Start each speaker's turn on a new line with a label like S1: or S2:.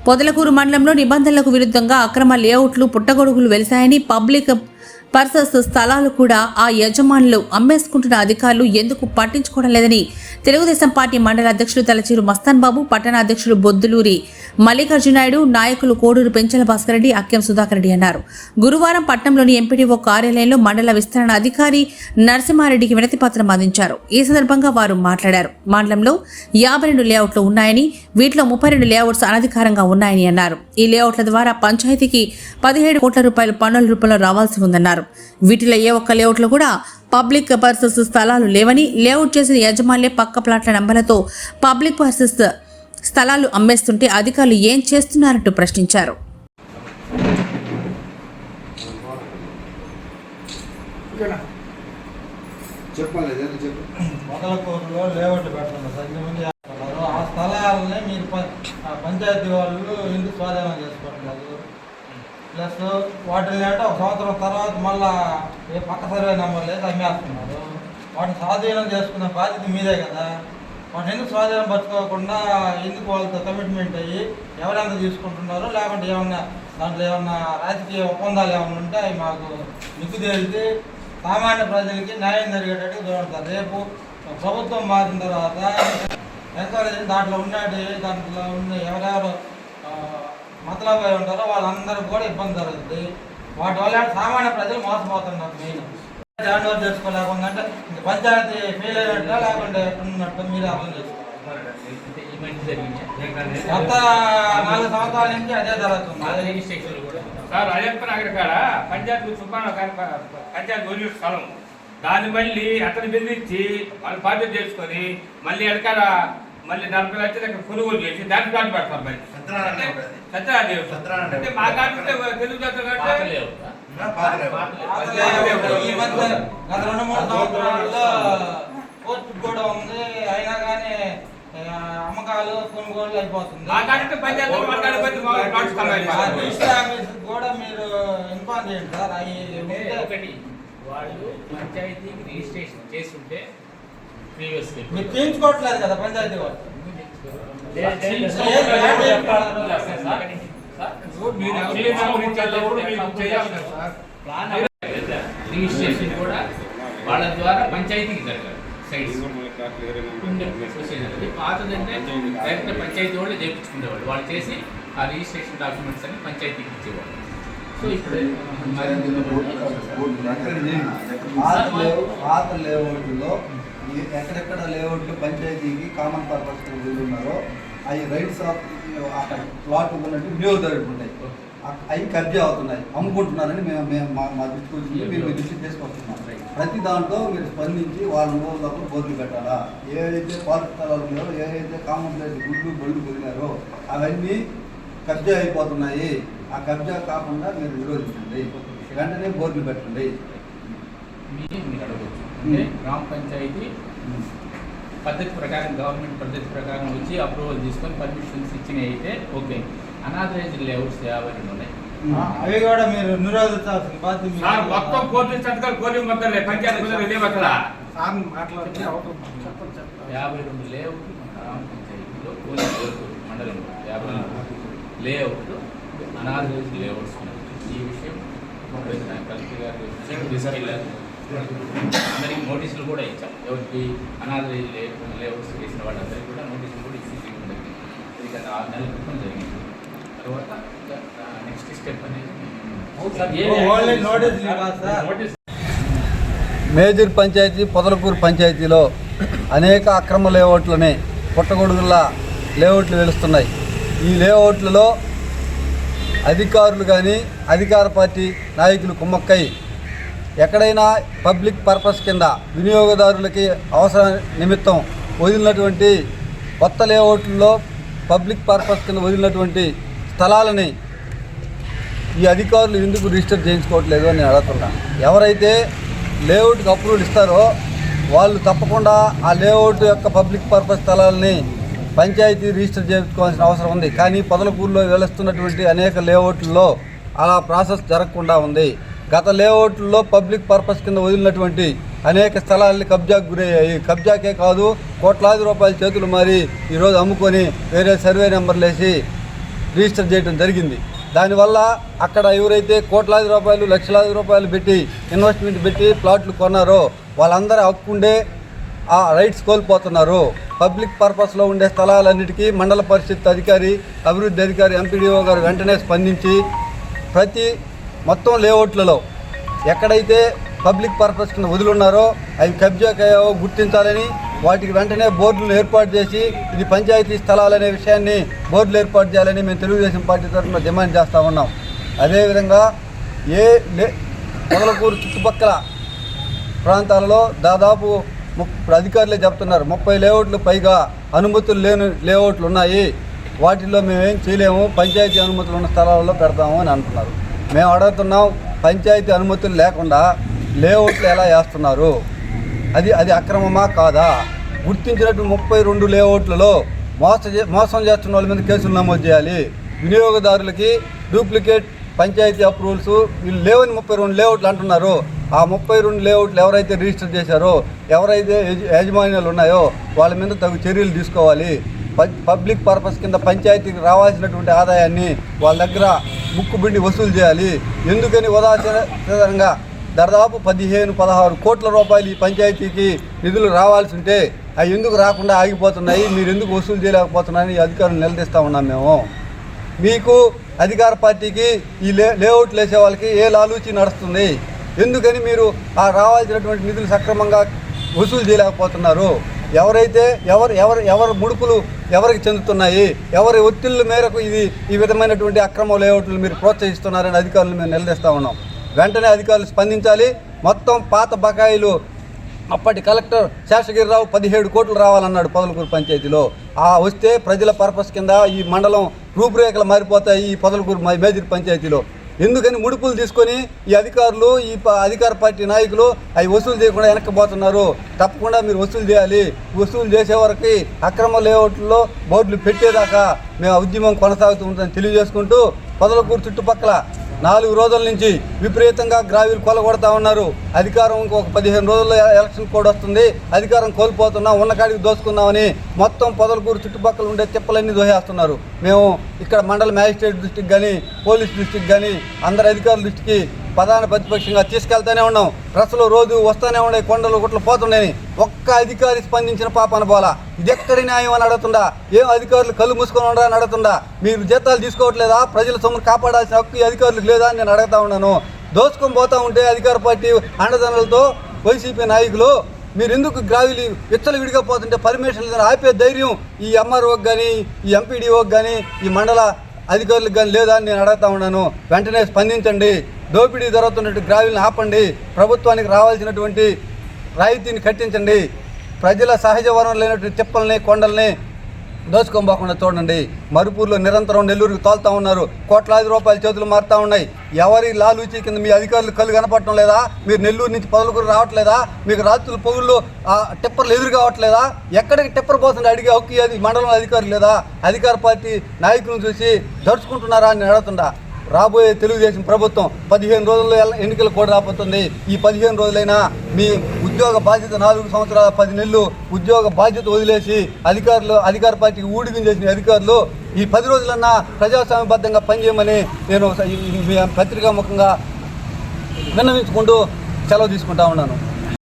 S1: పొదలకూరు మండలంలో నిబంధనలకు విరుద్ధంగా అక్రమ లేఅవుట్లు పుట్టగొడుగులు వెలిశాయని పబ్లిక్ పర్పస్ స్థలాలు కూడా ఆ యజమానులు అమ్మేసుకుంటున్న అధికారులు ఎందుకు పట్టించుకోవడం లేదని తెలుగుదేశం పార్టీ మండల అధ్యక్షులు తలచీరు మస్తాన్ బాబు, పట్టణ అధ్యక్షులు బొద్దులూరి మల్లికార్జునాయుడు, నాయకులు కోడూరు పెంచల భాస్కర్ రెడ్డి, అక్కెం సుధాకర్ రెడ్డి అన్నారు. గురువారం పట్టణంలోని ఎంపీడీఓ కార్యాలయంలో మండల విస్తరణ అధికారి నరసింహారెడ్డికి వినతి పత్రం అందించారు. ఈ సందర్భంగా వారు మాట్లాడారు. మండలంలో 52 లేఅవుట్లు ఉన్నాయని, వీటిలో 32 లేఅవుట్స్ అనధికారంగా ఉన్నాయని అన్నారు. ఈ లేఅవుట్ల ద్వారా పంచాయతీకి 17 కోట్ల రూపాయలు పన్నుల రూపంలో రావాల్సి ఉందన్నారు. వీటిలో ఏ ఒక్క లేఅవుట్లో కూడా పబ్లిక్ పర్పస్ స్థలాలు లేవని, లేఅవుట్ చేసిన యజమానులే పక్క ప్లాట్ల నంబర్లతో పబ్లిక్ పర్పస్ స్థలాలు అమ్మేస్తుంటే అధికారులు ఏం చేస్తున్నారంటూ ప్రశ్నించారు.
S2: మొదలకూరులో లేఅవుట్ పెడుతున్నారు సార్, ఇంతమంది ఆ స్థలాలని మీరు పంచాయతీ వాళ్ళు ఎందుకు స్వాధీనం చేసుకోవట్లేదు? ప్లస్ వాటిని అంటే ఒక సంవత్సరం తర్వాత మళ్ళా ఏ పక్క సర్వే నెంబర్ లేదు అమ్మేస్తున్నారు. వాటిని స్వాధీనం చేసుకున్న బాధ్యత మీదే కదా. వాటిని ఎందుకు స్వాధీనం పరచుకోకుండా ఎందుకు వాళ్ళతో కమిట్మెంట్ అయ్యి ఎవరెంత తీసుకుంటున్నారో, లేకుంటే ఏమన్నా దాంట్లో ఏమన్నా రాజకీయ ఒప్పందాలు ఏమైనా ఉంటే అవి మాకు నిగ్గు తేలితే సామాన్య ప్రజలకి న్యాయం జరిగేటట్టు చూడతారు. రేపు ప్రభుత్వం మారిన తర్వాత ఎంకరేజ్ దాంట్లో ఉన్న ఎవరెవరు మతలబై ఉంటారో వాళ్ళందరూ కూడా ఇబ్బంది జరుగుతుంది. వాటి వల్ల సామాన్య ప్రజలు మోసపోతున్నారు. మెయిన్ హ్యాండ్ ఓవర్ చేసుకోలేకుండా అంటే పంచాయతీ ఫెయిల్ అయినట్టుగా లేకుంటే ఉన్నట్టు మీరు అర్థం చేసుకోవాలి. గత 4 సంవత్సరాల నుంచి అదే జరుగుతుంది.
S3: సార్ అయ్యప్ప నగర్ కాడ పంచాయతీ సుబ్బారావు పంచాయతీ వదిలి స్థలం దాన్ని మళ్ళీ అతను బెదిరించి వాళ్ళు బాధ్యత చేసుకొని మళ్ళీ ఎడకాడ మళ్ళీ 40 లక్షలు అక్కడ కొనుగోలు చేసి దాన్ని ప్లాట్ పెడతారు. మరి అంటే మా కాదు తెలుగు
S2: గత 2-3 సంవత్సరాల్లో కోర్టు కూడా ఉంది, అయినా కానీ అమ్మకాలు కొనుగోలు అయిపోతుంది. కూడా మీరు ఇన్ఫార్మ్ చేయండి సార్.
S3: ఒకటి వాళ్ళు పంచాయతీకి రిజిస్ట్రేషన్ చేసి ఉంటే
S2: మీరు చేయించుకోవట్లేదు కదా పంచాయతీ వాళ్ళు.
S3: రిజిస్ట్రేషన్ కూడా వాళ్ళ ద్వారా పంచాయతీకి జరగాలి. సైడ్స్ పాతదంటే డైరెక్ట్ పంచాయతీ వాళ్ళు చేయించుకునేవాళ్ళు. వాళ్ళు చేసి ఆ రిజిస్ట్రేషన్ డాక్యుమెంట్స్ అన్ని పంచాయతీకి ఇచ్చేవాళ్ళు. సో ఇప్పుడు
S4: పాత లేఅవుట్లో ఎక్కడెక్కడ లేఅవుట్లు పంచాయతీకి కామన్ పర్పస్ ఉన్నారో అవి రైట్స్ ఆఫ్ అక్కడ ప్లాట్ ఉన్నట్టు వినియోగదారులు ఉంటాయి, అవి కబ్జా అవుతున్నాయి, అమ్ముకుంటున్నారని మేము మా దృష్టికి వచ్చింది. మీరు మీ దృష్టికి తీసుకొస్తున్నాం. ప్రతి దాంట్లో మీరు స్పందించి వాళ్ళ రోజులకు బోర్డులు పెట్టాలా. ఏదైతే పాత స్థలాలు ఉన్నారో, ఏదైతే కామన్ ప్లేస్ గుడ్లు బళ్ళు పెరిగినారో అవన్నీ కబ్జా అయిపోతున్నాయి. ఆ కబ్జా కాకుండా మీరు విరోధించండి, వెంటనే బోర్డులు పెట్టండి.
S3: మీరు అడగవచ్చు. గ్రామ పంచాయతీ పద్ధతి ప్రకారం, గవర్నమెంట్ పద్ధతి ప్రకారం వచ్చి అప్రూవల్ తీసుకొని పర్మిషన్స్ ఇచ్చినవి అయితే ఓకే. అనాథరైజ్డ్ లేఅవుట్స్ 52 ఉన్నాయి.
S2: అవి కూడా మీరు నిరోధించాల్సిన బాధ్యత.
S3: మొత్తం కోర్టు సంతకాలు కోరి మొత్తం పంచాయతీ 52 లేఅవుట్లు గ్రామ పంచాయతీలో మండలంలో 52 లేఅవుట్లు అనాథరైజ్డ్ లేఅవుట్స్ ఉన్నాయి. ఈ విషయం కలెక్టర్ గారు తీసుకెళ్ళారు. అందరికి నోటీసులు కూడా ఇచ్చాం. ఎవరికి అనాథరైజ్డ్ లేఅవుట్స్ చేసిన వాళ్ళందరికీ కూడా నోటీసులు కూడా ఇచ్చి జరిగింది. ఇది గత 6 నెలల క్రితం జరిగింది. తర్వాత నెక్స్ట్ స్టెప్ అనేది
S4: మేజర్ పంచాయతీ పొదలకూరు పంచాయతీలో అనేక అక్రమ లేఅవుట్లని పుట్టగొడుగుల లేఅవుట్లు వెలుస్తున్నాయి. ఈ లేఅవుట్లలో అధికారులు కానీ అధికార పార్టీ నాయకులు కుమ్మక్కై ఎక్కడైనా పబ్లిక్ పర్పస్ కింద వినియోగదారులకి అవసరం నిమిత్తం వదిలినటువంటి కొత్త లేఅవుట్లలో పబ్లిక్ పర్పస్ కింద వదిలినటువంటి స్థలాలని ఈ అధికారులు ఎందుకు రిజిస్టర్ చేయించుకోవట్లేదు అని నేను అడుగుతున్నాను. ఎవరైతే లేఅవుట్కి అప్రూవల్ ఇస్తారో వాళ్ళు తప్పకుండా ఆ లేఅవుట్ యొక్క పబ్లిక్ పర్పస్ స్థలాలని పంచాయతీ రిజిస్టర్ చేయించుకోవాల్సిన అవసరం ఉంది. కానీ పొదలకూరులో వెలుస్తున్నటువంటి అనేక లేఅవుట్లలో అలా ప్రాసెస్ జరగకుండా ఉంది. గత లేఅవుట్లలో పబ్లిక్ పర్పస్ కింద వదిలినటువంటి అనేక స్థలాలని కబ్జాకు గురయ్యాయి. కబ్జాకే కాదు, కోట్లాది రూపాయల చేతులు మారి ఈరోజు అమ్ముకొని వేరే సర్వే నెంబర్లు వేసి రిజిస్టర్ చేయడం జరిగింది. దానివల్ల అక్కడ ఎవరైతే కోట్లాది రూపాయలు లక్షలాది రూపాయలు పెట్టి ఇన్వెస్ట్మెంట్ పెట్టి ప్లాట్లు కొన్నారో వాళ్ళందరూ హక్కుండే ఆ రైట్స్ కోల్పోతున్నారు. పబ్లిక్ పర్పస్లో ఉండే స్థలాలన్నిటికీ మండల పరిషత్ అధికారి, అభివృద్ధి అధికారి, ఎంపీడీఓ గారు వెంటనే స్పందించి ప్రతి మొత్తం లేఅవుట్లలో ఎక్కడైతే పబ్లిక్ పర్పస్ కింద వదులున్నారో అవి కబ్జాకయ్యావో గుర్తించాలని వాటికి వెంటనే బోర్డులు ఏర్పాటు చేసి ఇది పంచాయతీ స్థలాలనే విషయాన్ని బోర్డులు ఏర్పాటు చేయాలని మేము తెలుగుదేశం పార్టీ తరఫున డిమాండ్ చేస్తూ ఉన్నాం. అదేవిధంగా పొదలకూరు చుట్టుపక్కల ప్రాంతాలలో దాదాపు అధికారులే చెప్తున్నారు 30 లేఅవుట్లు పైగా అనుమతులు లేని లేఅవుట్లు ఉన్నాయి, వాటిల్లో మేమేం చేయలేము, పంచాయతీ అనుమతులు ఉన్న స్థలాల్లో పెడతాము అని అంటున్నారు. మేము అడుగుతున్నాం, పంచాయతీ అనుమతులు లేకుండా లేఅవుట్లు ఎలా వేస్తున్నారు? అది అక్రమమా కాదా? గుర్తించినట్టు 32 లేఅవుట్లలో మోసం చేస్తున్న వాళ్ళ మీద కేసులు నమోదు చేయాలి. వినియోగదారులకి డూప్లికేట్ పంచాయతీ అప్రూవల్స్ వీళ్ళు లేవని 32 లేఅవుట్లు అంటున్నారు. ఆ 32 లేఅవుట్లు ఎవరైతే రిజిస్టర్ చేశారో, ఎవరైతే యాజమాన్యాలు ఉన్నాయో వాళ్ళ మీద తగు చర్యలు తీసుకోవాలి. పబ్లిక్ పర్పస్ కింద పంచాయతీకి రావాల్సినటువంటి ఆదాయాన్ని వాళ్ళ దగ్గర ముక్కుబిండి వసూలు చేయాలి. ఎందుకని ఉదాసీనంగా దాదాపు 15-16 కోట్ల రూపాయలు ఈ పంచాయతీకి నిధులు రావాల్సి ఉంటే అవి ఎందుకు రాకుండా ఆగిపోతున్నాయి, మీరు ఎందుకు వసూలు చేయలేకపోతున్నారని అధికారులు నిలదీస్తూ ఉన్నాం. మేము మీకు అధికార పార్టీకి ఈ లేఅవుట్లు వేసే వాళ్ళకి ఏ లాలూచి నడుస్తుంది? ఎందుకని మీరు ఆ రావాల్సినటువంటి నిధులు సక్రమంగా వసూలు చేయలేకపోతున్నారు? ఎవరైతే ఎవరు ముడుపులు ఎవరికి చెందుతున్నాయి, ఎవరి ఒత్తిళ్ల మేరకు ఈ విధమైనటువంటి అక్రమ లేఅవుట్లు మీరు ప్రోత్సహిస్తున్నారని అధికారులు మేము నిలదీస్తూ ఉన్నాం. వెంటనే అధికారులు స్పందించాలి. మొత్తం పాత బకాయిలు అప్పటి కలెక్టర్ శేషగిరిరావు 17 కోట్లు రావాలన్నాడు పొదలకూరు పంచాయతీలో. వస్తే ప్రజల పర్పస్ కింద ఈ మండలం రూపురేఖలు మారిపోతాయి ఈ పొదలకూరు మేజర్ పంచాయతీలో. ఎందుకని ముడుపులు తీసుకొని ఈ అధికారులు ఈ అధికార పార్టీ నాయకులు అవి వసూలు చేయకుండా వెనక్కిపోతున్నారు? తప్పకుండా మీరు వసూలు చేయాలి. వసూలు చేసే వరకు అక్రమ లేఅవుట్లో బోర్డులు పెట్టేదాకా మేము ఉద్యమం కొనసాగుతుందని తెలియజేసుకుంటూ, పొదలకూరు చుట్టుపక్కల 4 రోజుల నుంచి విపరీతంగా గ్రావీలు కొలగొడతా ఉన్నారు. అధికారం ఇంకొక 15 రోజుల్లో ఎలక్షన్ కోడ్ వస్తుంది, అధికారం కోల్పోతున్నాం, ఉన్న కాడికి దోసుకుందామని మొత్తం పొదలకూరు చుట్టుపక్కల ఉండే తిప్పలన్నీ దోసేస్తున్నారు. మేము ఇక్కడ మండల మ్యాజిస్ట్రేట్ దృష్టికి కానీ, పోలీస్ దృష్టికి కానీ, అందరి అధికారుల దృష్టికి ప్రధాన ప్రతిపక్షంగా తీసుకెళ్తానే ఉన్నాం. ప్రజలు రోజు వస్తూనే ఉన్నాయి, కొండలు గుట్లు పోతున్నాయని ఒక్క అధికారి స్పందించిన పాపన పోలా. ఇది ఎక్కడి న్యాయం అని అడుగుతుందా? ఏం అధికారులు కళ్ళు మూసుకొని ఉండరా అని అడుగుతుందా? మీరు జీతాలు తీసుకోవట్లేదా? ప్రజల సొమ్మును కాపాడాల్సిన హక్కు ఈ అధికారులకు లేదా అని నేను అడుగుతా ఉన్నాను. దోచుకొని పోతూ ఉంటే అధికార పార్టీ అండదండలతో వైసీపీ నాయకులు మీరు ఎందుకు గ్రావిలి విచ్చలు విడిగా పోతుంటే పర్మిషన్ ఆపే ధైర్యం ఈ ఎంఆర్ఓకి కానీ, ఈ ఎంపీడీఓకి కానీ, ఈ మండల అధికారులకు కానీ లేదా అని నేను అడుగుతా ఉన్నాను. వెంటనే స్పందించండి. దోపిడీ జరుగుతున్నట్టు గ్రావిల్ని ఆపండి. ప్రభుత్వానికి రావాల్సినటువంటి రాయితీని కట్టించండి. ప్రజల సహజ వనరులు లేనటువంటి తిప్పల్ని, కొండల్ని దోచుకోబోకుండా చూడండి. మరుపూరులో నిరంతరం నెల్లూరుకు తోలుతూ ఉన్నారు. కోట్లాది రూపాయల చేతులు మారుతూ ఉన్నాయి. ఎవరి లాలూచి కింద మీ అధికారులు కళ్ళు కనపడటం లేదా? మీరు నెల్లూరు నుంచి పొదలకూరు రావట్లేదా? మీకు రాత్రులు పొగుళ్ళు టిప్పర్లు ఎదురు కావట్లేదా? ఎక్కడికి టిప్పర్ పోతుంది అడిగే హక్కు అది మండలం అధికారులు లేదా? అధికార పార్టీ నాయకులను చూసి దడుచుకుంటున్నారా అని అడుగుతుందా? రాబోయే తెలుగుదేశం ప్రభుత్వం 15 రోజుల్లో ఎన్నికలు కూడా రాబోతుంది. ఈ 15 రోజులైనా మీ ఉద్యోగ బాధ్యత 4 సంవత్సరాల 10 నెలలు ఉద్యోగ బాధ్యత వదిలేసి అధికార పార్టీకి ఊడిగం చేసిన అధికారులు ఈ 10 రోజులన్నా ప్రజాస్వామ్యబద్ధంగా పనిచేయమని నేను పత్రికా ముఖంగా విన్నవించుకుంటూ సెలవు తీసుకుంటా ఉన్నాను.